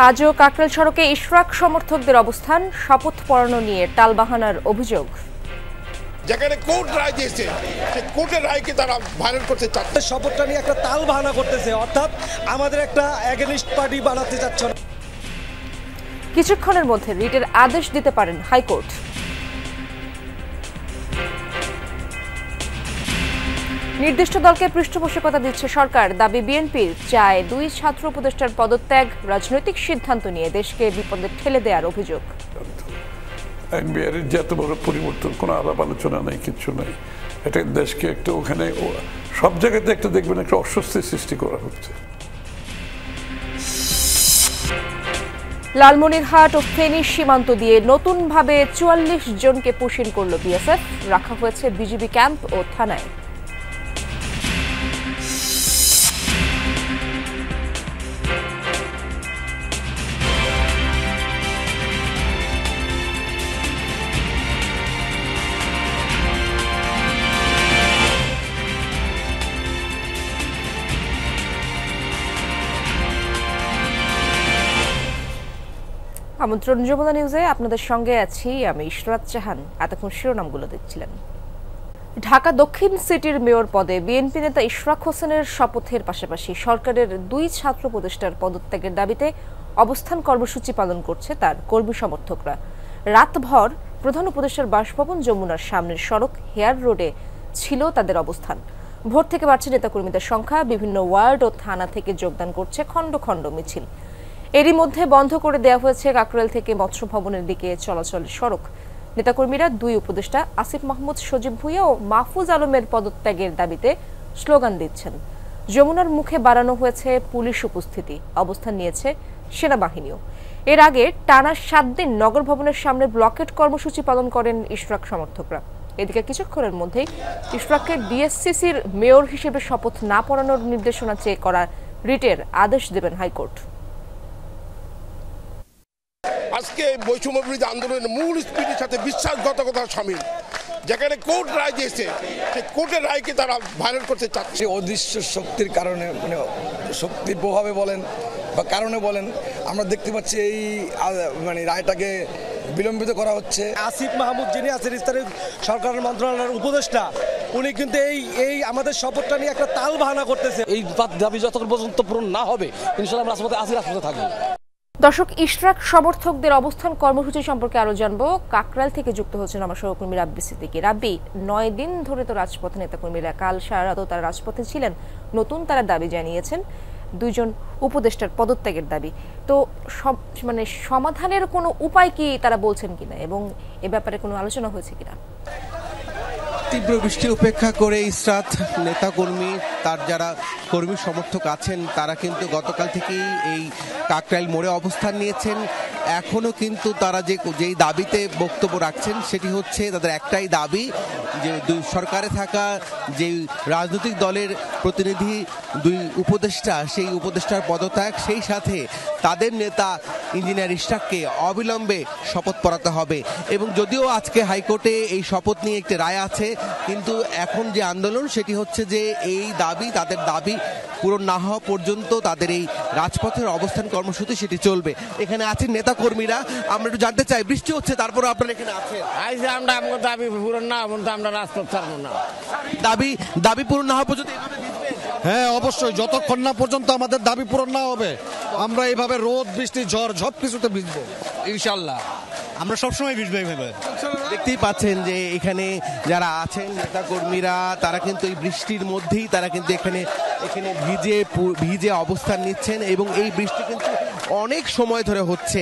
আজও কাকরাইল সড়কে ইশরাক সমর্থকদের অবস্থান, শপথ পড়ানো নিয়ে টালবাহানার অভিযোগ। যেখানে কোর্ট রায় দিয়েছে সেই কোর্টের রায়কে তারা ভায়োলেট করতে চাচ্ছে, শপথটা নিয়ে একটা টালবাহানা করতেছে, অর্থাৎ আমাদের একটা এগেনিস্ট পার্টি বানাতে চাচ্ছে। কিছুক্ষণের মধ্যে রিটের আদেশ দিতে পারেন হাইকোর্ট। নির্দিষ্ট দলকে পৃষ্ঠপোষকতা দিচ্ছে সরকার, দাবি বিএনপির। চায় 2 ছাত্র উপদেষ্টার পদত্যাগ, রাজনৈতিক সিদ্ধান্ত নিয়ে দেশকে বিপদে ঠেলে দেওয়ার অভিযোগ। এনবিআর যত বড় পরিবর্তন, কোনো আলাপ আলোচনা নেই, কিচ্ছু নেই। এটা দেশকে একটা ওখানে সব জায়গাতে একটা দেখবেন একটা অস্বস্তি সৃষ্টি করা হচ্ছে। লালমনিরহাট ও ফেনী সীমান্ত দিয়ে নতুনভাবে 44 জনকে পুশিন করল বিএসএফ, রাখা হয়েছে বিজিবি ক্যাম্প ও থানায়। আমন্ত্রণ যমুনা নিউজে আপনাদের সঙ্গে আছি আমি ইশরাত জাহান। এতক্ষণ শিরোনামগুলো দেখছিলেন। ঢাকা দক্ষিণ সিটির মেয়র পদে বিএনপি নেতা ইশরাক হোসেনের শপথের পাশাপাশি সরকারের 2 ছাত্র উপদেষ্টার পদত্যাগের দাবিতে অবস্থান কর্মসূচি পালন করছে তার কর্মী সমর্থকরা। রাতভর প্রধান উপদেষ্টার বাসভবন যমুনার সামনের সড়ক হেয়ার রোডে ছিল তাদের অবস্থান। ভোর থেকে বাড়ছে নেতাকর্মীদের সংখ্যা, বিভিন্ন ওয়ার্ড ও থানা থেকে যোগদান করছে খণ্ড খণ্ড মিছিল। এরই মধ্যে বন্ধ করে দেওয়া হয়েছে কাকরাইল থেকে মৎস্য ভবনের দিকে চলাচলের সড়ক। নেতাকর্মীরা 2 উপদেষ্টা আসিফ মাহমুদ, সজীব ভুঁইয়া ও মাহফুজ আলমের পদত্যাগের দাবিতে স্লোগান দিচ্ছেন। যমুনার মুখে বাড়ানো হয়েছে পুলিশ উপস্থিতি, অবস্থান নিয়েছে সেনাবাহিনীও। এর আগে টানা 7 দিন নগর ভবনের সামনে ব্লকেট কর্মসূচি পালন করেন ইশরাক সমর্থকরা। এদিকে কিছুক্ষণের মধ্যেই ইশরাককে ডিএসসিসির মেয়র হিসেবে শপথ না পড়ানোর নির্দেশনা চেয়ে করা রিটের আদেশ দেবেন হাইকোর্ট। আজকে বৈষম্য বিরোধী আন্দোলনের মূল স্পিরিটের সাথে বিশ্বাসঘাতকতা শামিল। যেখানে কোর্ট রায় দিয়েছে সেই কোর্টের রায়কে তারা ভায়োলেট করতে চাচ্ছে। অদৃশ্য শক্তির কারণে, মানে শক্তির প্রভাবে বলেন বা কারণে বলেন, আমরা দেখতে পাচ্ছি এই মানে রায়টাকে বিলম্বিত করা হচ্ছে। আসিফ মাহমুদ যিনি আছেন স্থানীয় সরকারের মন্ত্রণালয়ের উপদেষ্টা, উনি কিন্তু এই আমাদের শপথটা নিয়ে একটা টালবাহানা করতেছে। এই দাবি যতক্ষণ পর্যন্ত পূরণ না হবে ইনশাআল্লাহ আমরা রাজপথে থাকবো। দর্শক, ইশরাক সমর্থকদের অবস্থান কর্মসূচি সম্পর্কে আরো জানবো। কাকরাইল থেকে যুক্ত হচ্ছেন আমার সহকর্মী রাব্বি সিদ্দিকী। রাব্বি, 9 দিন ধরে তো রাজপথে নেতাকর্মীরা, কাল সারা রাতও তারা রাজপথে ছিলেন। নতুন তারা দাবি জানিয়েছেন 2 জন উপদেষ্টার পদত্যাগের দাবি। তো মানে সমাধানের কোনো উপায় কি তারা বলছেন কিনা এবং এ ব্যাপারে কোনো আলোচনা হয়েছে কিনা? তীব্র বৃষ্টি উপেক্ষা করে ইসরাত নেতাকর্মী, তার যারা কর্মী সমর্থক আছেন তারা কিন্তু গতকাল থেকেই এই কাকরাইল মোড়ে অবস্থান নিয়েছেন। এখনো কিন্তু তারা যেই দাবিতে বক্তব্য রাখছেন সেটি হচ্ছে তাদের একটাই দাবি, যে সরকারে থাকা যে রাজনৈতিক দলের প্রতিনিধি 2 উপদেষ্টা, সেই উপদেষ্টার পদত্যাগ, সেই সাথে তাদের নেতা ইঞ্জিনিয়ার ইশরাককে অবিলম্বে শপথ পড়াতে হবে। এবং যদিও আজকে হাইকোর্টে এই শপথ নিয়ে একটি রায় আছে, কিন্তু এখন যে আন্দোলন সেটি হচ্ছে যে এই দাবি, তাদের দাবি পূরণ না হওয়া পর্যন্ত তাদের এই রাজপথের অবস্থান কর্মসূচি সেটি চলবে। এখানে আছেন নেতা কর্মীরা, আমরা একটু জানতে চাই, বৃষ্টি হচ্ছে তারপরে আপনারা এখানে আছেন? আমরা দাবি পূরণ না পর্যন্ত আমরা রাজপথ ছাড়বো না। দাবি পূরণ না হওয়া পর্যন্ত? হ্যাঁ, অবশ্যই, যতক্ষণ না পর্যন্ত আমাদের দাবি পূরণ না হবে আমরা এইভাবে রোদ বৃষ্টি ঝড় সব কিছুতে ভিজবো ইনশাল্লাহ। আমরা সবসময় ভিজবো এইভাবে। দেখতেই পাচ্ছেন যে এখানে যারা আছেন নেতা কর্মীরা, তারা কিন্তু এই বৃষ্টির মধ্যেই তারা কিন্তু এখানে ভিজে অবস্থান নিচ্ছেন। এবং এই বৃষ্টি কিন্তু অনেক সময় ধরে হচ্ছে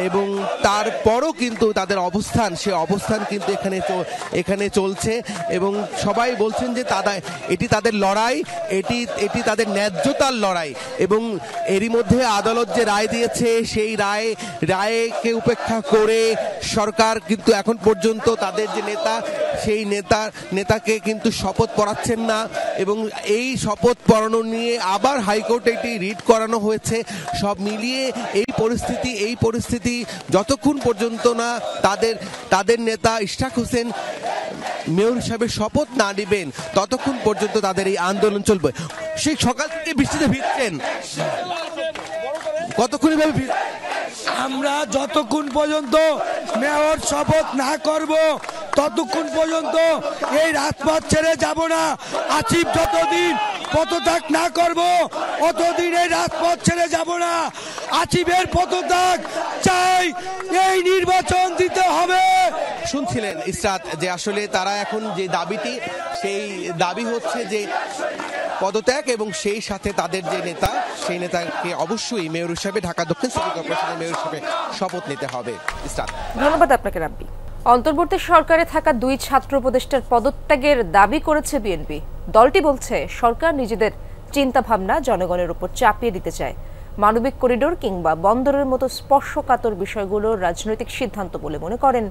এবং তারপরও কিন্তু তাদের অবস্থান, সে অবস্থান কিন্তু এখানে চলছে। এবং সবাই বলছেন যে এটি তাদের লড়াই, এটি তাদের ন্যায্যতার লড়াই। এবং এরই মধ্যে আদালত যে রায় দিয়েছে সেই রায়কে উপেক্ষা করে সরকার কিন্তু এখন পর্যন্ত তাদের যে নেতা, সেই নেতাকে কিন্তু শপথ পড়াচ্ছেন না। এবং এই শপথ পড়ানো নিয়ে আবার হাইকোর্টে একটি রিট করানো হয়েছে। সব মিলিয়ে এই পরিস্থিতি যতক্ষণ পর্যন্ত না তাদের নেতা ইশরাক হোসেন মেয়র হিসাবে শপথ না নেবেন ততক্ষণ পর্যন্ত তাদের এই আন্দোলন চলবে। সেই সকাল থেকে বৃষ্টিতে ভিজছেন, কতক্ষণ এভাবে ভিড়? আমরা যতক্ষণ পর্যন্ত মেয়র শপথ না করব ততক্ষণ পর্যন্ত এই রাজপথ ছেড়ে যাব না। আসিফ যতদিন পদত্যাগ না করব অতদিন এই রাজপথ ছেড়ে যাব না। আসিফের পদত্যাগ চাই, এই নির্বাচন দিতে হবে। শুনছিলেন ইসরাত যে আসলে তারা এখন যে দাবিটি, সেই দাবি হচ্ছে যে পদত্যাগ এবং সেই সাথে তাদের যে নেতা, সেই নেতাকে অবশ্যই মেয়র হিসাবে, ঢাকা দক্ষিণ সিটি কর্পোরেশনের মেয়র হিসেবে শপথ নিতে হবে। ইসরাত, ধন্যবাদ আপনাকে রাব্বি। অন্তর্বর্তী সরকারে থাকা 2 ছাত্র উপদেষ্টার পদত্যাগের দাবি করেছে বিএনপি। দলটি বলছে সরকার নিজেদের চিন্তাভাবনা জনগণের উপর চাপিয়ে দিতে চায়। মানবিক করিডোর কিংবা বন্দরের মতো স্পর্শকাতর বিষয়গুলো রাজনৈতিক সিদ্ধান্ত বলে মনে করেন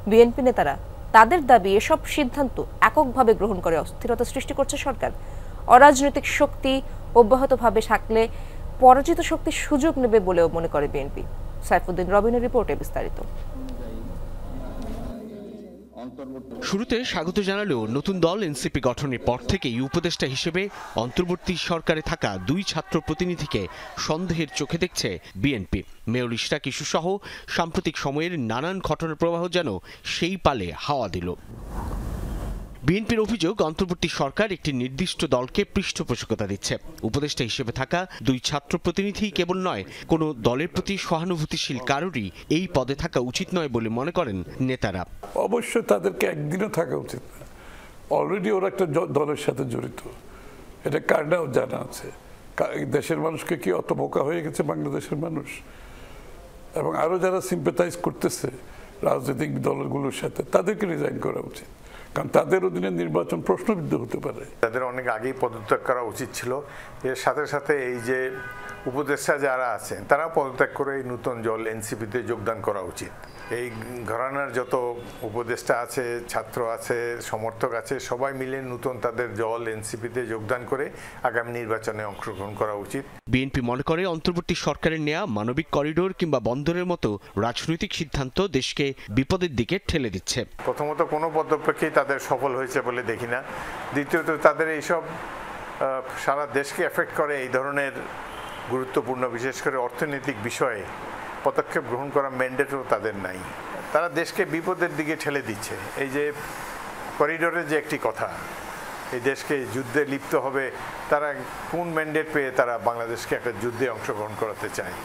বিএনপি নেতারা। তাদের দাবি এসব সিদ্ধান্ত এককভাবে গ্রহণ করে অস্থিরতা সৃষ্টি করছে সরকার। অরাজনৈতিক শক্তি অব্যাহতভাবে থাকলে পরাজিত শক্তি সুযোগ নেবে বলেও মনে করে বিএনপি। সাইফুদ্দিন রবিনের রিপোর্টে বিস্তারিত। শুরুতে স্বাগত জানালেও নতুন দল এনসিপি গঠনের পর থেকেই উপদেষ্টা হিসেবে অন্তর্বর্তী সরকারে থাকা 2 ছাত্র প্রতিনিধিকে সন্দেহের চোখে দেখছে বিএনপি। মেয়র ইশরাক ইস্যু সহ সাম্প্রতিক সময়ের নানান ঘটনার প্রবাহ যেন সেই পালে হাওয়া দিল। বিএনপির অভিযোগ, অন্তর্বর্তী সরকার একটি নির্দিষ্ট দলকে পৃষ্ঠপোষকতা দিচ্ছে। উপদেষ্টা হিসেবে থাকা 2 ছাত্র প্রতিনিধি কেবল নয়, কোনো দলের প্রতি সহানুভূতিশীল কারোরই এই পদে থাকা উচিত নয় বলে মনে করেন নেতারা। অবশ্যই তাদেরকে একদিনও থাকা উচিত না। অলরেডি ওরা একটা দলের সাথে জড়িত, এটা কারণেও জানা আছে। দেশের মানুষকে কি অত বোকা হয়ে গেছে বাংলাদেশের মানুষ? এবং আরো যারা সিম্পাথাইজ করতেছে রাজনৈতিক দলগুলোর সাথে, তাদেরকে রিজাইন করা উচিত, কারণ তাদের অধীনে নির্বাচন প্রশ্নবিদ্ধ হতে পারে। তাদের অনেক আগেই পদত্যাগ করা উচিত ছিল। এর সাথে সাথে এই যে উপদেষ্টা যারা আছেন তারা পদত্যাগ করে এই নতুন দল এনসিপিতে যোগদান করা উচিত। এই ঘরানার যত উপদেষ্টা আছে, ছাত্র আছে, সমর্থক আছে, সবাই মিলে নতুন তাদের দল এনসিপিতে যোগদান করে আগামী নির্বাচনে অংশগ্রহণ করা উচিত। বিএনপি মনে করে অন্তর্বর্তী সরকারের নেয়া মানবিক করিডোর কিংবা বন্দরের মতো রাজনৈতিক সিদ্ধান্ত দেশকে বিপদের দিকে ঠেলে দিচ্ছে। প্রথমত কোনো পদক্ষেপই তাদের সফল হয়েছে বলে দেখি না। দ্বিতীয়ত তাদের এইসব সারা দেশকে এফেক্ট করে এই ধরনের গুরুত্বপূর্ণ, বিশেষ করে অর্থনৈতিক বিষয়ে পদক্ষেপ গ্রহণ করা ম্যান্ডেটও তাদের নাই। তারা দেশকে বিপদের দিকে ঠেলে দিচ্ছে। এই যে করিডোরের যে একটি কথা, এই দেশকে যুদ্ধে লিপ্ত হবে, তারা কোন ম্যান্ডেট পেয়ে তারা বাংলাদেশকে একটা যুদ্ধে অংশগ্রহণ করাতে চায়?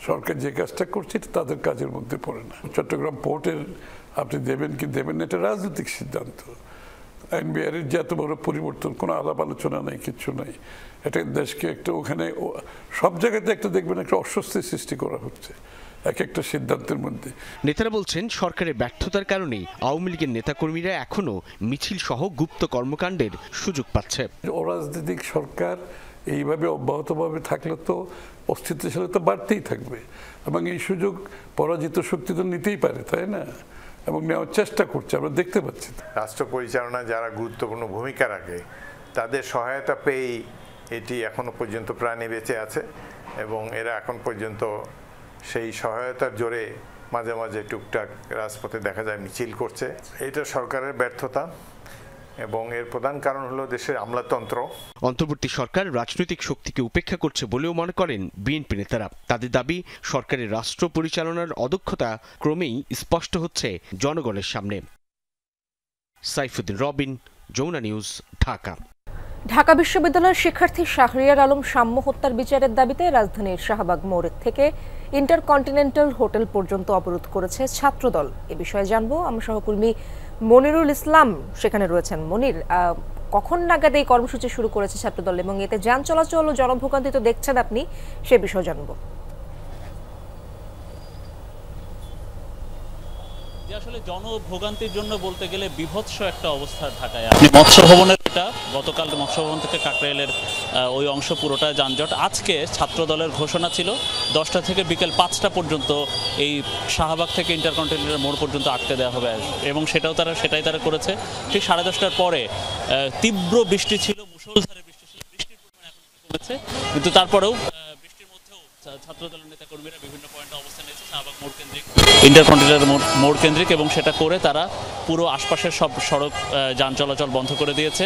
সরকার যে কাজটা করছে তাদের কাজের মধ্যে পড়ে না। চট্টগ্রাম পোর্টের আপনি দেবেন কি দেবেন না, এটা রাজনৈতিক সিদ্ধান্ত। এনবিআর এর যে এত বড় পরিবর্তন, কোনো আলাপ আলোচনা নাই, কিচ্ছু নাই। এটা দেশকে একটা, ওখানে সব জায়গাতে একটা দেখবেন একটা অস্বস্তির সৃষ্টি করা হচ্ছে এক একটা সিদ্ধান্তের মধ্যে। নেতারা বলছেন সরকারের ব্যর্থতার কারণেই আওয়ামী লীগের নেতাকর্মীরা এখনো মিছিল সহ গুপ্ত কর্মকাণ্ডের সুযোগ পাচ্ছে। অরাজনৈতিক সরকার এইভাবে অব্যাহতভাবে থাকলে তো অস্থিতিশীলতা বাড়তেই থাকবে, এবং এই সুযোগ পরাজিত শক্তি তো নিতেই পারে, তাই না? এবং নেওয়ার চেষ্টা করছে, আমরা দেখতে পাচ্ছি। রাষ্ট্র পরিচালনায় যারা গুরুত্বপূর্ণ ভূমিকা রাখে তাদের সহায়তা পেয়েই এটি এখনো পর্যন্ত প্রাণে বেঁচে আছে, এবং এরা এখন পর্যন্ত সেই সহায়তার জোরে মাঝে মাঝে টুকটাক রাজপথে দেখা যায় মিছিল করছে। এটা সরকারের ব্যর্থতা, এবং এর প্রধান কারণ হলো দেশের আমলাতন্ত্র। অন্তর্বর্তী সরকার রাজনৈতিক শক্তিকে উপেক্ষা করছে বলেও মনে করেন বিএনপি নেতারা। তাদের দাবি, সরকারের রাষ্ট্র পরিচালনার অদক্ষতা ক্রমেই স্পষ্ট হচ্ছে জনগণের সামনে। সাইফুদ্দিন রবিন, যমুনা নিউজ, ঢাকা। ঢাকা বিশ্ববিদ্যালয়ের শিক্ষার্থী শাহরিয়ার আলম সাম্য হত্যার বিচারের দাবিতে রাজধানীর শাহবাগ মোড় থেকে ইন্টারকন্টিনেন্টাল হোটেল পর্যন্ত অবরোধ করেছে ছাত্রদল। এ বিষয়ে জানবো আমার সহকর্মী মনিরুল ইসলাম সেখানে রয়েছেন। মনির, কখন নাগাদ এই কর্মসূচি শুরু করেছে ছাত্রদল, এবং এতে যান চলাচল ও জনভোগান্তি তো দেখছেন আপনি, সে বিষয়ে জানবো। আসলে জনভোগান্তির জন্য বলতে গেলে বিভৎস একটা অবস্থা ঢাকায়। মৎস্য ভবনের এটা গতকাল মৎস্য ভবন থেকে কাকরাইলের ওই অংশ পুরোটা যানজট। আজকে ছাত্রদলের ঘোষণা ছিল 10টা থেকে বিকেল 5টা পর্যন্ত এই শাহবাগ থেকে ইন্টারকন্টিনেন্টাল মোড় পর্যন্ত আটকে দেওয়া হবে, এবং সেটাই তারা করেছে। ঠিক 10:30টার পরে তীব্র বৃষ্টি ছিল, মুষলধারে বৃষ্টি ছিল, বৃষ্টির পরিমাণ এখন কমেছে, কিন্তু তারপরেও বৃষ্টির মধ্যেও ছাত্রদলের নেতাকর্মীরা বিভিন্ন পয়েন্টে অবস্থান নিয়েছে শাহবাগ মোড় কেন্দ্রিক, ইন্টারকন্টিনেন্টাল মোড় কেন্দ্রিক, এবং সেটা করে তারা পুরো আশপাশের সব সড়ক যান চলাচল বন্ধ করে দিয়েছে।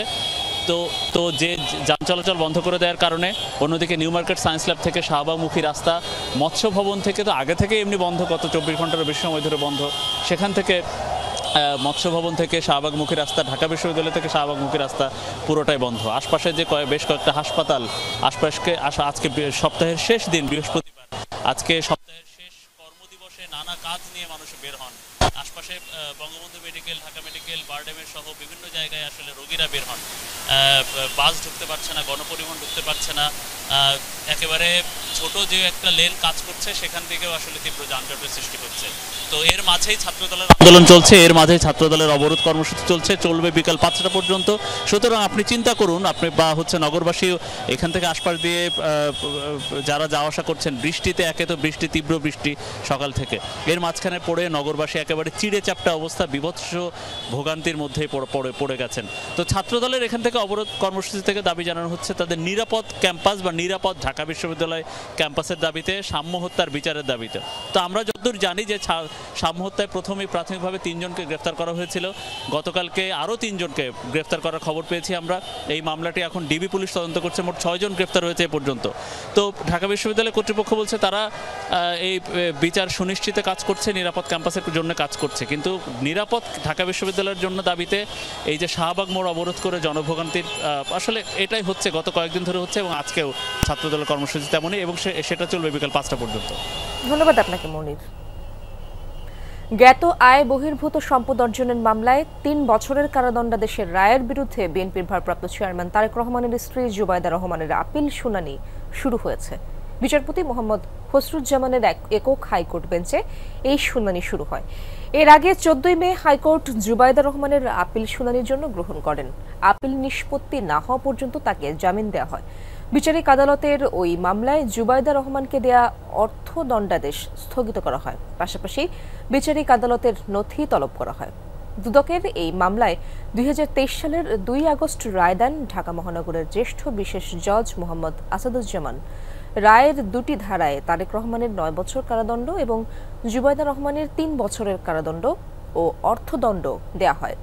তো যে যান চলাচল বন্ধ করে দেওয়ার কারণে অন্যদিকে নিউ মার্কেট সায়েন্স ল্যাব থেকে শাহবাগমুখী রাস্তা, মৎস্য ভবন থেকে তো আগে থেকে এমনি বন্ধ, গত 24 ঘন্টারও বেশি সময় ধরে বন্ধ, সেখান থেকে মৎস্য ভবন থেকে শাহবাগমুখী রাস্তা, ঢাকা বিশ্ববিদ্যালয় থেকে শাহবাগমুখী রাস্তা পুরোটাই বন্ধ। আশপাশে যে বেশ কয়েকটা হাসপাতাল, আজকে সপ্তাহের শেষ দিন বৃহস্পতিবার, আজকে সপ্তাহের শেষ কর্মদিবসে নানা কাজ নিয়ে মানুষ বের হন। আশপাশে বঙ্গবন্ধু মেডিকেল, ঢাকা মেডিকেল, বারডেমের সহ বিভিন্ন জায়গায় আসলে রোগীরা বের হন। বাস ঢুকতে পারছে না, গণপরিবহন ঢুকতে পারছে না, একেবারে ছোট যে একটা লেন কাজ করছে সেখান থেকেও আসলে তীব্র যানজটের সৃষ্টি হচ্ছে। তো এর মাঝেই ছাত্রদলের আন্দোলন চলছে, এর মাঝেই ছাত্রদলের অবরোধ কর্মসূচি চলবে বিকাল 5টা পর্যন্ত। সুতরাং আপনি চিন্তা করুন, আপনি বা নগরবাসী এখান থেকে আশপাশ দিয়ে যারা যাওয়া আসা করছেন, বৃষ্টিতে, একে তো বৃষ্টি, তীব্র বৃষ্টি সকাল থেকে, এর মাঝখানে পড়ে নগরবাসী একেবারে চিড়ে চাপটা অবস্থা, বিভৎস ভোগান্তির মধ্যেই পড়ে গেছেন। তো ছাত্রদলের এখান থেকে অবরোধ কর্মসূচি থেকে দাবি জানানো হচ্ছে তাদের নিরাপদ ক্যাম্পাস বা নিরাপদ ঢাকা বিশ্ববিদ্যালয় ক্যাম্পাসের দাবিতে, সাম্য হত্যার বিচারের দাবিতে। তো আমরা যতদূর জানি যে সাম্য হত্যায় প্রাথমিকভাবে 3 জনকে গ্রেফতার করা হয়েছিল, গতকালকে আরও 3 জনকে গ্রেফতার করার খবর পেয়েছি আমরা। এই মামলাটি এখন ডিবি পুলিশ তদন্ত করছে, মোট 6 জন গ্রেফতার হয়েছে এ পর্যন্ত। তো ঢাকা বিশ্ববিদ্যালয় কর্তৃপক্ষ বলছে তারা এই বিচার সুনিশ্চিতে কাজ করছে, নিরাপদ ক্যাম্পাসের জন্য কাজ করছে, কিন্তু নিরাপদ ঢাকা বিশ্ববিদ্যালয়ের জন্য দাবিতে এই যে শাহবাগ মোড় অবরোধ করে জনভোগান্তির, আসলে এটাই হচ্ছে, গত কয়েকদিন ধরে হচ্ছে এবং আজকেও ছাত্রদলের কর্মসূচি তেমনই, এবং সেটা চলবে বিকাল 5টা পর্যন্ত। ধন্যবাদ আপনাকে মনির। জ্ঞাত আয় বহির্ভূত সম্পদ অর্জনের মামলায় 3 বছরের কারাদণ্ডাদেশের রায়ের বিরুদ্ধে বিএনপির ভারপ্রাপ্ত চেয়ারম্যান তারেক রহমানের স্ত্রী জুবাইদা রহমানের আপিল শুনানি শুরু হয়েছে। বিচারপতি মোহাম্মদ খসরুজ্জামানের একক হাইকোর্ট বেঞ্চে এই শুনানি শুরু হয়। এর আগে 14 মে হাইকোর্ট জুবাইদা রহমানের আপিল শুনানির জন্য গ্রহণ করেন। আপিল নিষ্পত্তি না হওয়া পর্যন্ত তাকে জামিন দেওয়া হয়। বিচারিক আদালতের ওই মামলায় জুবাইদা রহমানকে দেয়া অর্থদণ্ডাদেশ স্থগিত করা হয়, পাশাপাশি বিচারিক আদালতের নথি তলব করা হয়। দুদকের এই মামলায় 2023 সালের 2 আগস্ট রায় দেন ঢাকা মহানগরের জ্যেষ্ঠ বিশেষ জজ মোহাম্মদ আসাদুজ্জামান। রায়ের 2টি ধারায় তারেক রহমানের 9 বছর কারাদণ্ড এবং জুবাইদা রহমানের 3 বছরের কারাদণ্ড ও অর্থদণ্ড দেয়া হয়।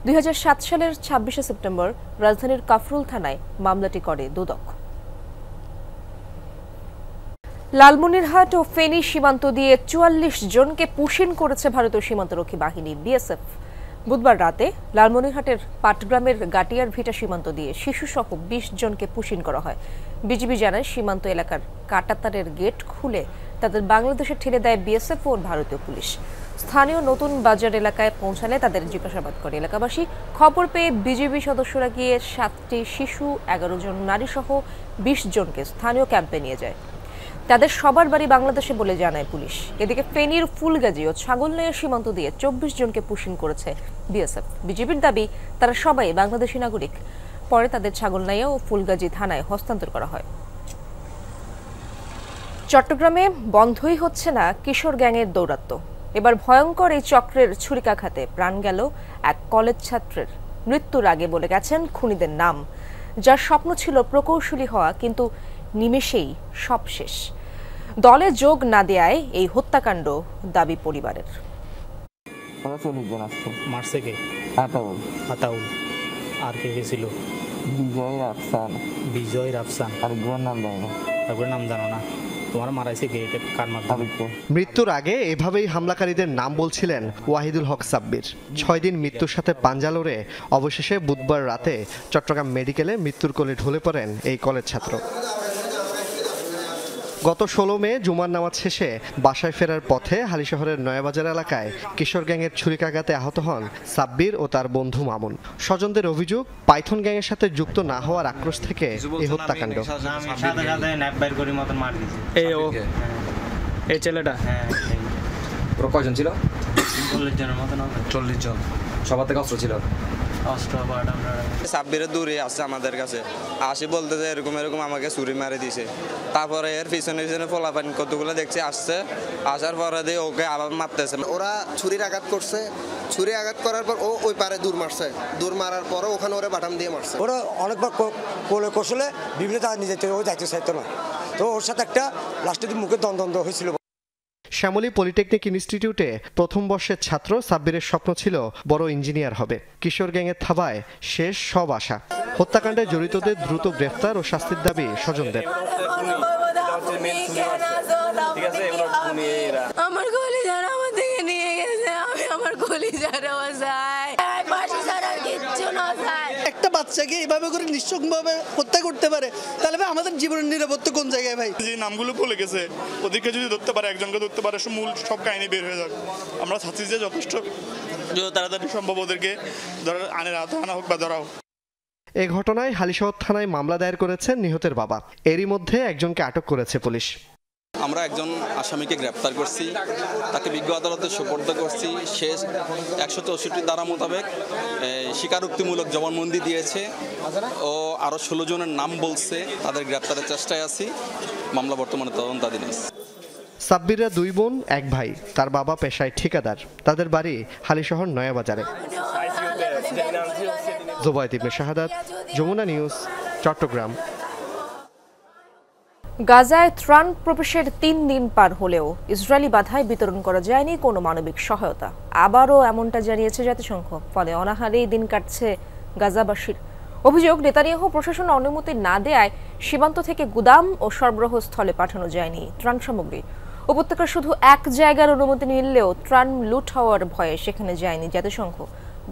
2007 সালের 26শে সেপ্টেম্বর রাজধানীর কাফরুল থানায় মামলাটি করে দুদক। লালমনিরহাট ও ফেনী সীমান্ত দিয়ে 44 জনকে পুশিন করেছে ভারতীয় সীমান্তরক্ষী বাহিনী বিএসএফ। বুধবার রাতে লালমনিরহাটের পাটগ্রামের গাটিয়ার ভিটা সীমান্ত দিয়ে শিশুসহ 20 জনকে পুশিন করা হয়। বিজিবি জানায় সীমান্ত এলাকার কাটাতারের গেট খুলে তাদের বাংলাদেশে ঠেলে দেয় বিএসএফ ও ভারতীয় পুলিশ। স্থানীয় নতুন বাজার এলাকায় পৌঁছালে তাদের জিজ্ঞাসাবাদ করে এলাকাবাসী। খবর পেয়ে বিজিবি সদস্যরা গিয়ে 7টি শিশু, 11 জন নারী সহ 20 জনকে স্থানীয় ক্যাম্পে নিয়ে যায়। তাদের সবার বাড়ি বাংলাদেশে বলে জানায় পুলিশ। এদিকে ফেনীর ফুলগাজী ও ছাগলনাইয়া সীমান্ত দিয়ে 24 জনকে পুশিন করেছে বিএসএফ। বিজিবির দাবি তারা সবাই বাংলাদেশি নাগরিক। পরে তাদের ছাগলনাইয়া ও ফুলগাজী থানায় হস্তান্তর করা হয়। চট্টগ্রামে বন্ধই হচ্ছে না কিশোর গ্যাংয়ের দৌরাত্ম্য। এবার ভয়ঙ্কর এই চক্রের ছুরিকাঘাতে প্রাণ গেল এক কলেজ ছাত্রের। মৃত্যুর আগে বলে গেছেন খুনিদের নাম। যার স্বপ্ন ছিল প্রকৌশলী হওয়া, কিন্তু নিমেষেই সব শেষ। দলে যোগ না দেয়ায় এই হত্যাকাণ্ড দাবি পরিবারের। মারছে কে? আতাউল। আর কে কে ছিল? বিজয় রাফসান। আর নাম জানো না? তোমার মারাইছে কে? এটা কার মাধ্যমে? মৃত্যুর আগে এভাবেই হামলাকারীদের নাম বলছিলেন ওয়াহিদুল হক সাব্বির। 6 দিন মৃত্যুর সাথে পাঞ্জা লড়ে অবশেষে বুধবার রাতে চট্টগ্রাম মেডিকেলে মৃত্যুর কোলে ঢলে পড়েন এই কলেজ ছাত্র। গত 16 মে জুমার নামাজ শেষে বাসায় ফেরার পথে হালিশহরের নয়াবাজার এলাকায় কিশোর গ্যাংয়ের ছুরিকাঘাতে আহত হন সাব্বির ও তার বন্ধু মামুন। স্বজনদের অভিযোগ, পাইথন গ্যাংয়ের সাথে যুক্ত না হওয়ার আক্রোশ থেকে এই হত্যাকাণ্ড। এই ছেলেটা কয়জন ছিল? 40 জন। সবার থেকে অস্ত্র ছিল? সাব্বিরের দূরে আসছে আমাদের কাছে, আসি বলতেছে এরকম এরকম আমাকে ছুরি মারে দিছে। তারপরে এর পিছনে পিছনে ফলাফান কতগুলো দেখছি আসছে, আসার পরে দিয়ে ওকে আবার মারতেছে। ওরা ছুরির আঘাত করছে, ছুরি আঘাত করার পর ও ওই পারে দূর মারছে, দূর মারার পরে ওখানে ওরা বাটাম দিয়ে মারছে। ওরা অনেকবার কোলে কৌশলে বিভিন্ন তার নিজে ও যাইতে চাইতো না, তো ওর সাথে একটা লাস্টের মুখে দ্বন্দ্ব হয়েছিল। শ্যামলী পলিটেকনিক ইনস্টিটিউটে প্রথম বর্ষের ছাত্র সাব্বিরের স্বপ্ন ছিল বড় ইঞ্জিনিয়ার হবে। কিশোর গ্যাংয়ের থাবায় শেষ সব আশা। হত্যাকাণ্ডে জড়িতদের দ্রুত গ্রেফতার ও শাস্তির দাবি স্বজনদের। আমার কলিজার আমার থেকে নিয়ে গেছে, আমি আমার কলিজার অবস্থায় ফাঁসি ছাড়া কিচ্ছু না চাই। একটা বাচ্চাকে এইভাবে করে নিঃশংসভাবে হত্যা করতে পারে, তাহলে ভাই আমাদের জীবনের নিরাপত্তা কোন জায়গায়? ভাই যে নামগুলো বলে গেছে ওদেরকে যদি ধরতে পারে, একজনকে ধরতে পারে, মূল সব কাহিনী বের হয়ে যাবে। আমরা চাচ্ছি যে যথেষ্ট তাড়াতাড়ি সম্ভব ওদেরকে আনা হোক বা ধরা হোক। এ ঘটনায় হালিশহর থানায় মামলা দায়ের করেছেন নিহতের বাবা। এরই মধ্যে একজনকে আটক করেছে পুলিশ। আমরা একজন আসামিকে গ্রেপ্তার করছি, তাকে বিজ্ঞ আদালতে সোপর্দ করছি। শেষ 164 ধারা মোতাবেক স্বীকারোক্তিমূলক জবানবন্দি দিয়েছে ও আরও 16 জনের নাম বলছে। তাদের গ্রেপ্তারের চেষ্টায় আছি। মামলা বর্তমানে তদন্তাধীন আছে। সাব্বিররা 2 বোন 1 ভাই। তার বাবা পেশায় ঠিকাদার। তাদের বাড়ি হালিশহর নয়াবাজারে। জুবায়েদ ইবনে শাহাদাত, যমুনা নিউজ, চট্টগ্রাম। গাজায় ত্রাণ প্রবেশের 3 দিন পার হলেও ইসরায়েলি বাধায় বিতরণ করা যায়নি কোনো মানবিক সহায়তা। আবারও এমনটা জানিয়েছে জাতিসংঘ। ফলে অনাহারেই দিন কাটছে গাজাবাসীর। অভিযোগ, নেতানিয়াহু প্রশাসন অনুমতি না দেয়ায় সীমান্ত থেকে গুদাম ও সরবরাহ স্থলে পাঠানো যায়নি ত্রাণ সামগ্রী। উপত্যকার শুধু এক জায়গার অনুমতি নিলেও ত্রাণ লুট হওয়ার ভয়ে সেখানে যায়নি জাতিসংঘ।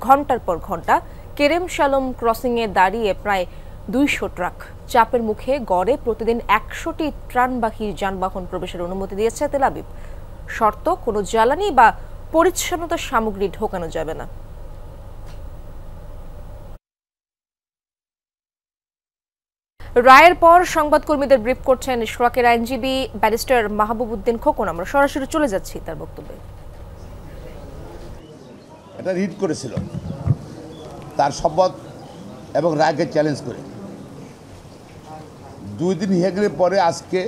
ঘন্টার পর ঘন্টা কেরেম শালোম ক্রসিংয়ে দাঁড়িয়ে প্রায় 200 ট্রাক। চাপের মুখে গড়ে প্রতিদিন 100টি ত্রাণবাহী যানবাহন প্রবেশের অনুমতি দিয়েছে তেল আবিব। শর্ত, কোনো জ্বালানি বা পরিচ্ছন্নতা সামগ্রী ঢোকানো যাবে না। রায়ের পর সংবাদকর্মীদের ব্রিফ করছেন ইশরাকের আইনজীবী ব্যারিস্টার মাহবুব উদ্দিন খোকন। আমরা সরাসরি চলে যাচ্ছি তার বক্তব্যে। এটা রিট করেছিল তার শপথ এবং রায়কে চ্যালেঞ্জ করে। 2 দিন হিয়ারিংয়ের পরে আজকে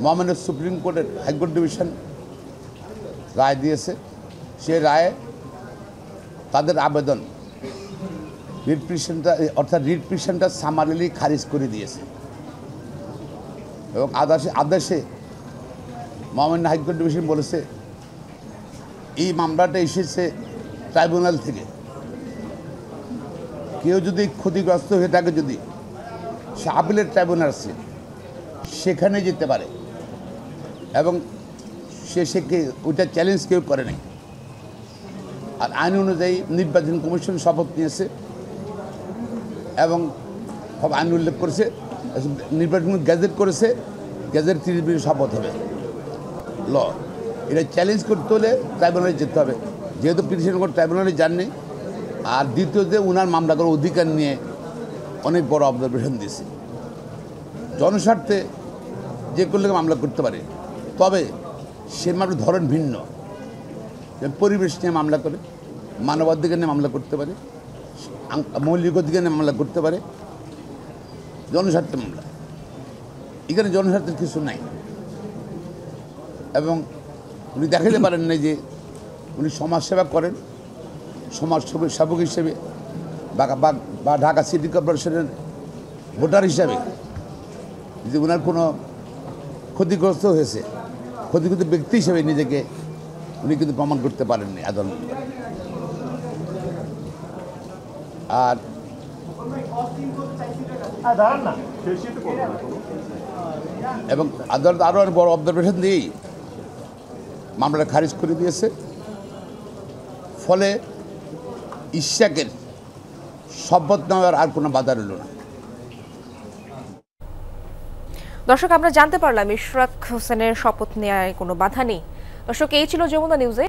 মহামান্য সুপ্রিম কোর্টের হাইকোর্ট ডিভিশন রায় দিয়েছে। সে রায়ে তাদের আবেদন রিট পিটিশনটা অর্থাৎ রিট পিটিশনটা সামারিলি খারিজ করে দিয়েছে এবং আদেশে মহামান্য হাইকোর্ট ডিভিশন বলেছে এই মামলাটা এসেছে ট্রাইব্যুনাল থেকে। কেউ যদি ক্ষতিগ্রস্ত হয়ে থাকে, যদি সে আপিলের ট্রাইব্যুনাল আছে সেখানে যেতে পারে এবং সে ওইটা চ্যালেঞ্জ কেউ করে নাই। আর আইন অনুযায়ী নির্বাচন কমিশন শপথ নিয়েছে এবং সব আইন উল্লেখ করেছে, নির্বাচন গ্যাজেট করেছে, গ্যাজেট 30 দিনে শপথ হবে ল। এটা চ্যালেঞ্জ করতে হলে ট্রাইব্যুনালে যেতে হবে, যেহেতু পিটিশন কোর্ট ট্রাইব্যুনালে যাননি। আর দ্বিতীয়তে ওনার মামলা করার অধিকার নিয়ে অনেক বড় অবজারভেশন দিয়েছে। জনস্বার্থে যে করলে মামলা করতে পারে, তবে সে মামলার ধরন ভিন্ন। পরিবেশ নিয়ে মামলা করে, মানবাধিকার নিয়ে মামলা করতে পারে, মৌলিক অধিকার নিয়ে মামলা করতে পারে, জনস্বার্থে মামলা। এখানে জনস্বার্থের কিছু নাই এবং উনি দেখাতে পারেন না যে উনি সমাজসেবা করেন, সমাজসেবক হিসেবে বা ঢাকা সিটি কর্পোরেশনের ভোটার হিসাবে যে ওনার কোনো ক্ষতিগ্রস্ত হয়েছে, ক্ষতিগ্রস্ত ব্যক্তি হিসেবে নিজেকে উনি কিন্তু প্রমাণ করতে পারেননি আদালত। আর এবং আদালত আরও বড় অবজারভেশন দিয়েই মামলাটা খারিজ করে দিয়েছে। ফলে ইশাকের শপথ নেওয়ার আর কোনো বাধা রইল না। দর্শক, আমরা জানতে পারলাম ইশরাক হোসেনের শপথ নেওয়ায় কোনো বাধা নেই। দর্শক, এই ছিল যমুনা নিউজে।